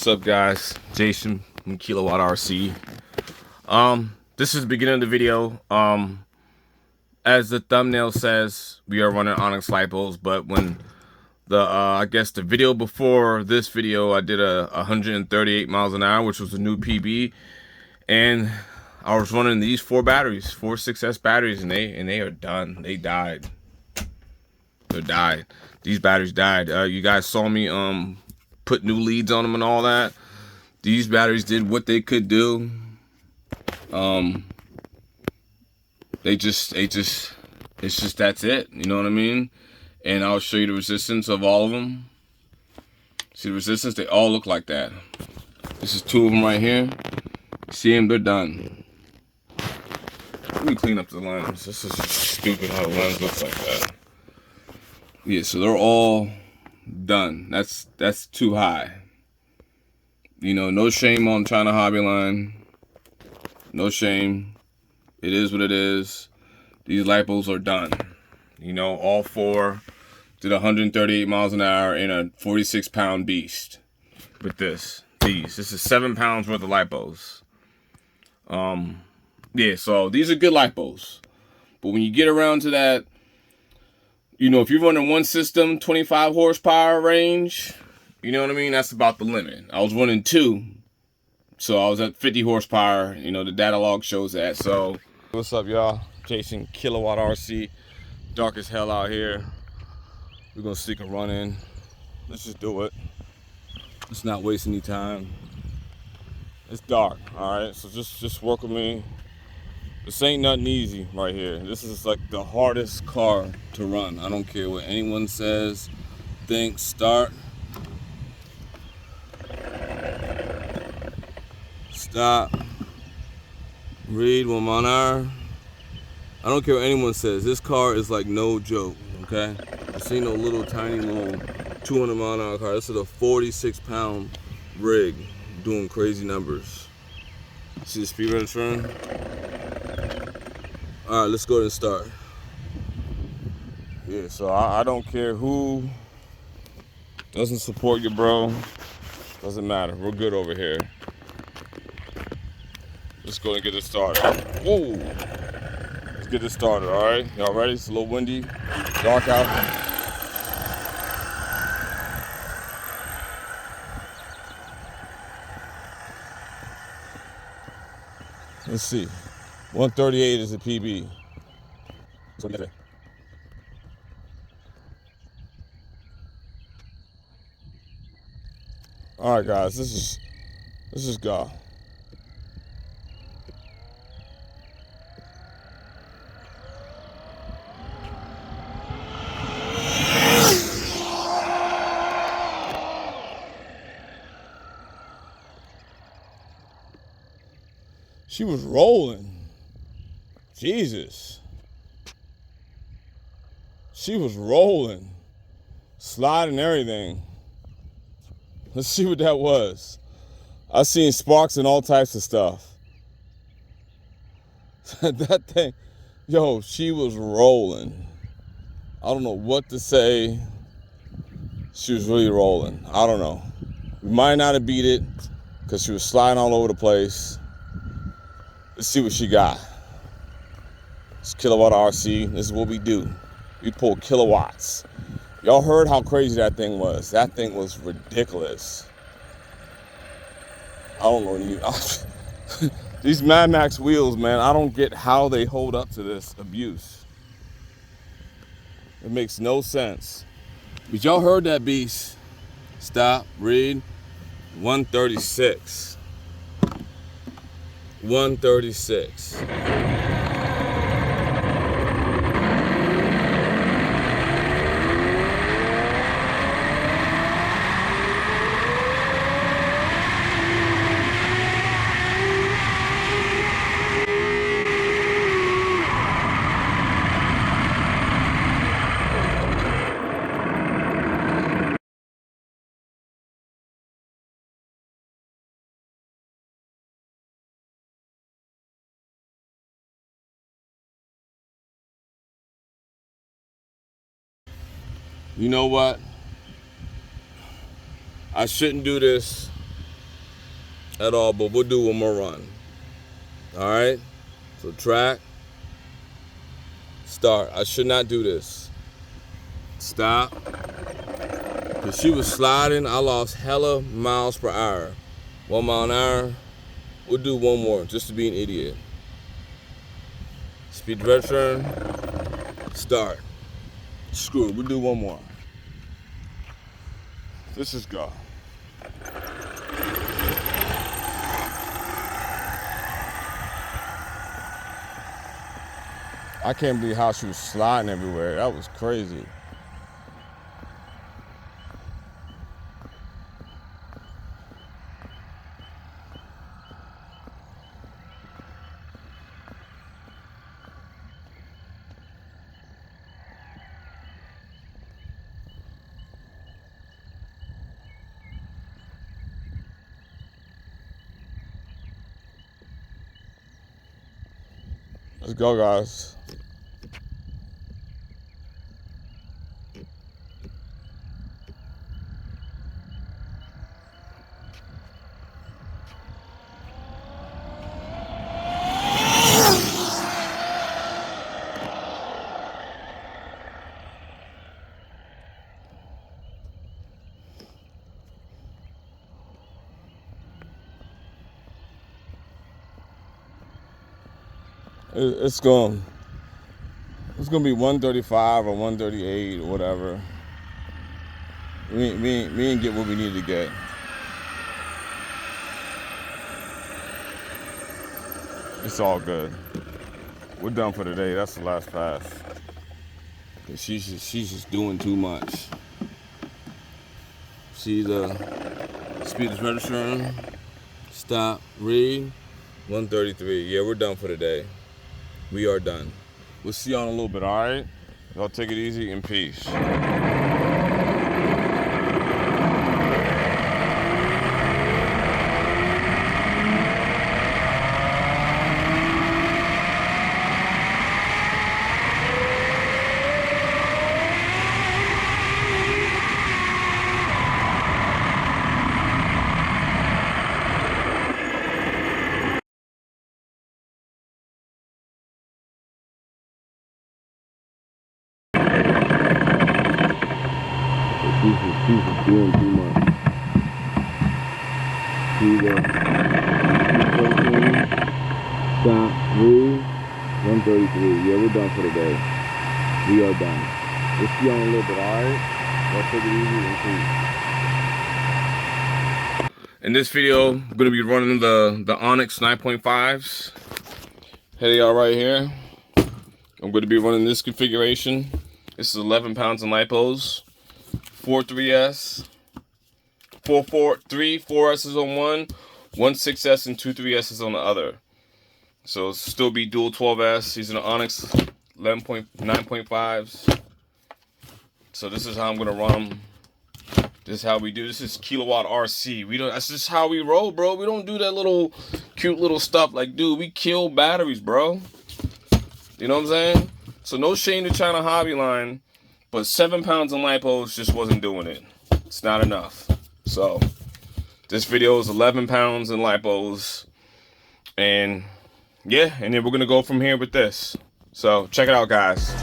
What's up, guys? Jason from Kilowatt RC. This is the beginning of the video. As the thumbnail says, we are running Onyx Lipos, but when the I guess the video before this video, I did a 138 miles an hour, which was a new PB, and I was running these 4 batteries, 4 6S batteries, and they are done. They died. They died. These batteries died. You guys saw me put new leads on them and all that. These batteries did what they could do. It's just that's it. You know what I mean? And I'll show you the resistance of all of them. See the resistance? They all look like that. This is 2 of them right here. See them? They're done. Let me clean up the lens. This is stupid how the lens looks like that. Yeah, so they're all done. That's too high. You know, no shame on China Hobby Line. No shame. It is what it is. These Lipos are done. You know, all 4 did 138 miles an hour in a 46-pound beast. With this is 7 pounds worth of Lipos. Yeah, so these are good Lipos. But when you get around to that, you know, if you're running one system, 25 horsepower range, you know what I mean? That's about the limit. I was running 2, so I was at 50 horsepower. You know, the data log shows that. So, what's up, y'all? Jason, Kilowatt RC. Dark as hell out here. We're gonna stick a run in. Let's just do it. Let's not waste any time. It's dark, all right? So just work with me. This ain't nothing easy right here. This is like the hardest car to run. I don't care what anyone says. Think, start. Stop. Read 1 mile an hour. I don't care what anyone says. This car is like no joke, okay? This ain't no little tiny little 200 mile an hour car. This is a 46-pound rig doing crazy numbers. See the speed registering? All right, let's go ahead and start. Yeah, so I don't care who doesn't support you, bro. Doesn't matter. We're good over here. Let's go and get this started. Whoa! Let's get this started, all right? Y'all ready? It's a little windy, dark out. Let's see. 138 is a PB. So all right, guys, let's just go. She was rolling. Jesus. She was rolling. Sliding everything. Let's see what that was. I seen sparks and all types of stuff. That thing, yo, she was rolling. I don't know what to say. She was really rolling. I don't know. We might not have beat it because she was sliding all over the place. Let's see what she got. It's Kilowatt RC. This is what we do. We pull kilowatts. Y'all heard how crazy that thing was. That thing was ridiculous. I don't know. These Mad Max wheels, man, I don't get how they hold up to this abuse. It makes no sense. But y'all heard that beast. Stop, read. 136. 136. You know what? I shouldn't do this at all, but we'll do one more run. All right, so track, start. I should not do this. Stop. Because she was sliding, I lost hella miles per hour. 1 mile an hour. We'll do one more, just to be an idiot. Speed the red turn. Start. Screw it, we'll do one more. This is go. I can't believe how she was sliding everywhere. That was crazy. Let's go, guys. It's gonna be 135 or 138 or whatever. We ain't get what we need to get. It's all good. We're done for today. That's the last pass. She's just doing too much. See the speed is registering. Stop. Read. 133. Yeah, we're done for today. We are done. We'll see y'all in a little bit, all right? Y'all take it easy and peace. She's doing too much. See the stop, move, 133. Yeah, we're done for the day. We are done. We'll see y'all in a little bit, alright? Y'all take it easy and peace. In this video, I'm gonna be running the Onyx 9.5s. Hey y'all right here. I'm gonna be running this configuration. This is 11 pounds in lipos. 4 3S, 3 4S's on one, 1 6S and 2 3S's on the other. So it'll still be dual 12S using the Onyx 9.5s. So this is how I'm gonna run them. This is how we do. This is kilowatt RC. That's just how we roll, bro. We don't do that little cute little stuff. Like, dude, we kill batteries, bro. You know what I'm saying? So no shame to China Hobby Line. But 7 pounds in lipos just wasn't doing it. It's not enough. So this video is 11 pounds in lipos. And yeah, and then we're going to go from here with this. So check it out, guys.